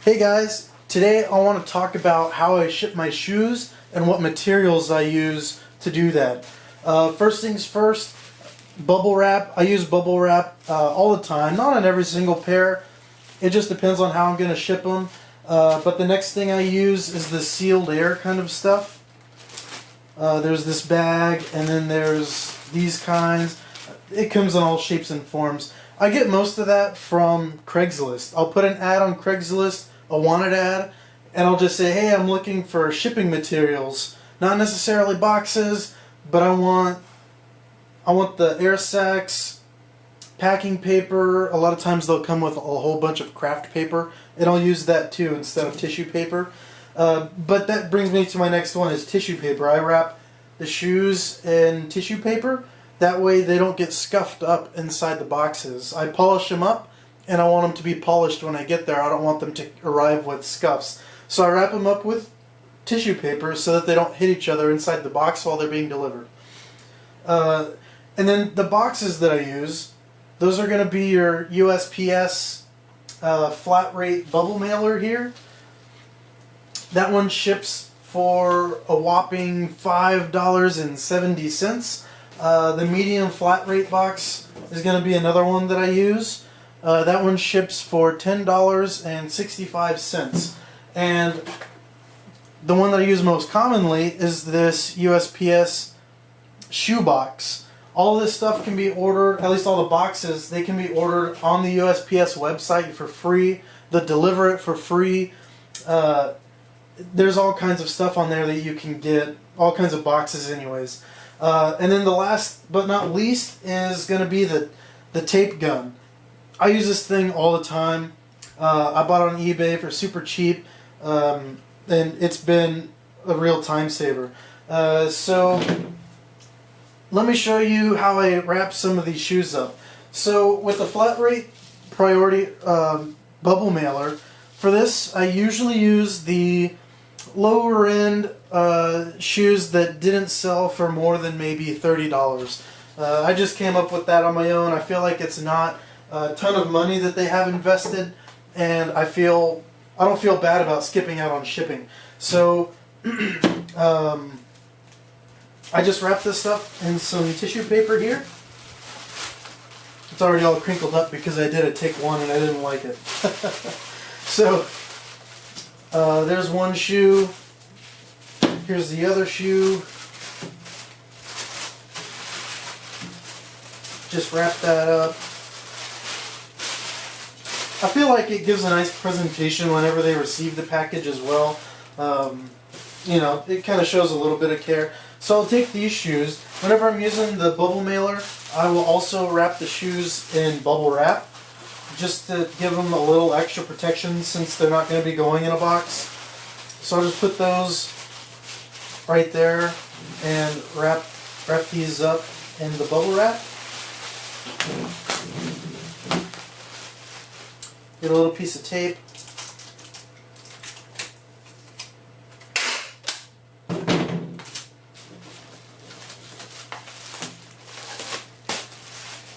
Hey guys, today I want to talk about how I ship my shoes and what materials I use to do that. First things first, bubble wrap. I use bubble wrap all the time, not on every single pair. It just depends on how I'm going to ship them. But the next thing I use is the sealed air kind of stuff. There's this bag, and then there's these kinds. It comes in all shapes and forms. I get most of that from Craigslist. I'll put an ad on Craigslist, a wanted ad, and I'll just say, hey, I'm looking for shipping materials. Not necessarily boxes, but I want the air sacs, packing paper. A lot of times they'll come with a whole bunch of craft paper, and I'll use that too instead of tissue paper. But that brings me to my next one, is tissue paper. I wrap the shoes in tissue paper. That way they don't get scuffed up inside the boxes. I polish them up, and I want them to be polished when I get there. I don't want them to arrive with scuffs. So I wrap them up with tissue paper so that they don't hit each other inside the box while they're being delivered. And then the boxes that I use, those are going to be your USPS flat rate bubble mailer here. That one ships for a whopping $5.70. The medium flat rate box is going to be another one that I use. That one ships for $10.65. And the one that I use most commonly is this USPS shoe box. All this stuff can be ordered, at least all the boxes, they can be ordered on the USPS website for free. They'll deliver it for free. There's all kinds of stuff on there that you can get, all kinds of boxes anyways. And then the last but not least is going to be the tape gun. I use this thing all the time. I bought it on eBay for super cheap, and it's been a real time saver. So let me show you how I wrap some of these shoes up. So with the flat rate priority bubble mailer, for this I usually use the lower end shoes that didn't sell for more than maybe $30. I just came up with that on my own. I feel like it's not a ton of money that they have invested, and I don't feel bad about skipping out on shipping. So I just wrap this stuff in some tissue paper here. It's already all crinkled up because I did a take one and I didn't like it. So there's one shoe. Here's the other shoe. Just wrap that up. I feel like it gives a nice presentation whenever they receive the package as well. You know, it kind of shows a little bit of care. So I'll take these shoes. Whenever I'm using the bubble mailer, I will also wrap the shoes in bubble wrap, just to give them a little extra protection since they're not going to be going in a box. So I'll just put those right there and wrap these up in the bubble wrap. Get a little piece of tape.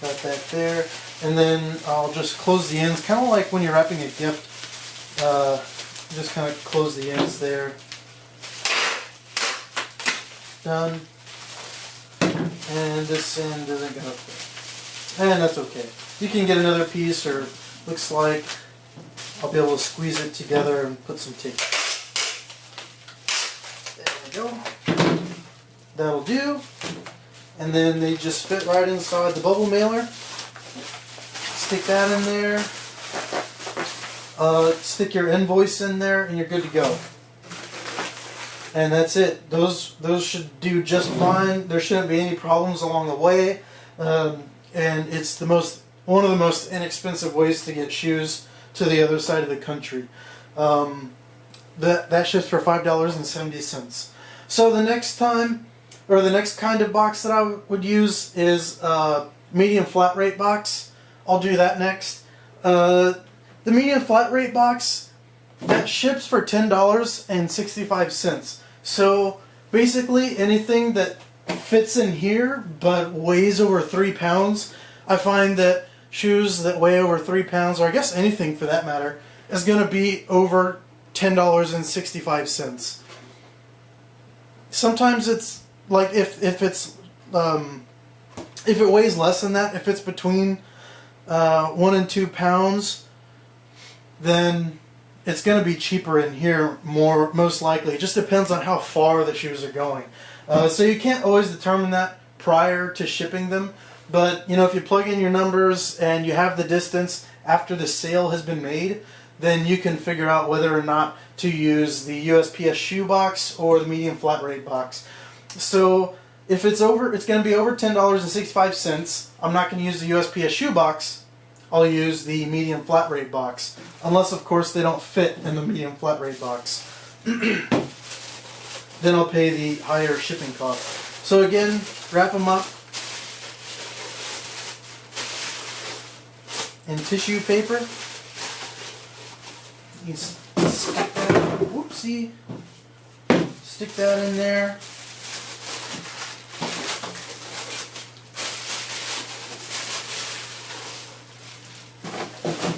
Got that there. And then I'll just close the ends, kind of like when you're wrapping a gift. Just kind of close the ends there. Done. And this end doesn't go up there. And that's okay. You can get another piece, or looks like I'll be able to squeeze it together and put some tape. There we go. That'll do. And then they just fit right inside the bubble mailer. Stick that in there. Stick your invoice in there, and you're good to go. And that's it. Those should do just fine. There shouldn't be any problems along the way. And it's one of the most inexpensive ways to get shoes to the other side of the country. That ships for $5.70. So the next time, or the next kind of box that I would use is medium flat rate box. I'll do that next. The medium flat rate box, that ships for $10.65. So basically anything that fits in here but weighs over 3 pounds, I find that shoes that weigh over 3 pounds, or I guess anything for that matter, is going to be over $10.65. Sometimes it's like if it weighs less than that, if it's between 1 and 2 pounds, then it's going to be cheaper in here most likely. It just depends on how far the shoes are going. So you can't always determine that prior to shipping them, but you know, if you plug in your numbers and you have the distance after the sale has been made, then you can figure out whether or not to use the USPS shoe box or the medium flat rate box. So if it's going to be over $10.65, I'm not going to use the USPS shoe box. I'll use the medium flat rate box, unless of course they don't fit in the medium flat rate box. Then I'll pay the higher shipping cost. So again, wrap them up in tissue paper. You stick that, whoopsie, stick that in there.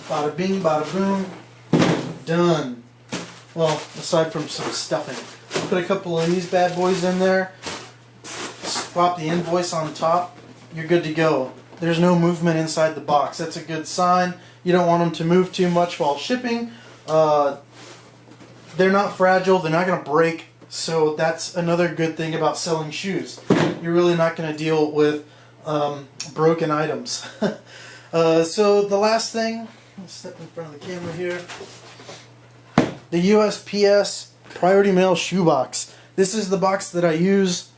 Bada bing, bada boom, done. Well, aside from some stuffing. Put a couple of these bad boys in there, swap the invoice on top, you're good to go. There's no movement inside the box. That's a good sign. You don't want them to move too much while shipping. They're not fragile, they're not going to break, so that's another good thing about selling shoes. You're really not going to deal with broken items. So the last thing, let's step in front of the camera here. The USPS Priority Mail shoe box. This is the box that I use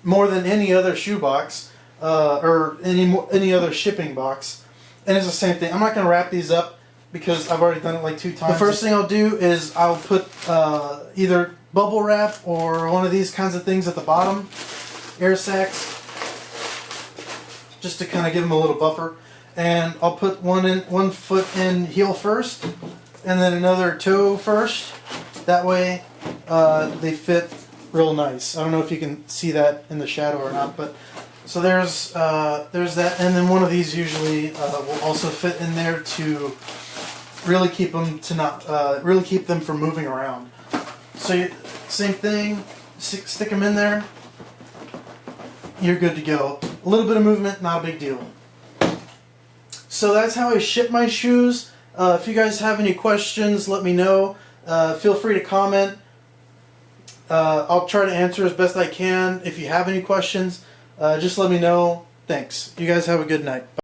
more than any other shoe box or any other shipping box. And it's the same thing. I'm not going to wrap these up because I've already done it like 2 times. The first thing I'll do is I'll put either bubble wrap or one of these kinds of things at the bottom, air sacs, just to kind of give them a little buffer. And I'll put one foot in heel first, and then another toe first. That way they fit real nice. I don't know if you can see that in the shadow or not, but so there's that, and then one of these usually will also fit in there to really keep them really keep them from moving around. So same thing, stick them in there. You're good to go. A little bit of movement, not a big deal. So that's how I ship my shoes. If you guys have any questions, let me know. Feel free to comment. I'll try to answer as best I can. If you have any questions, just let me know. Thanks. You guys have a good night. Bye.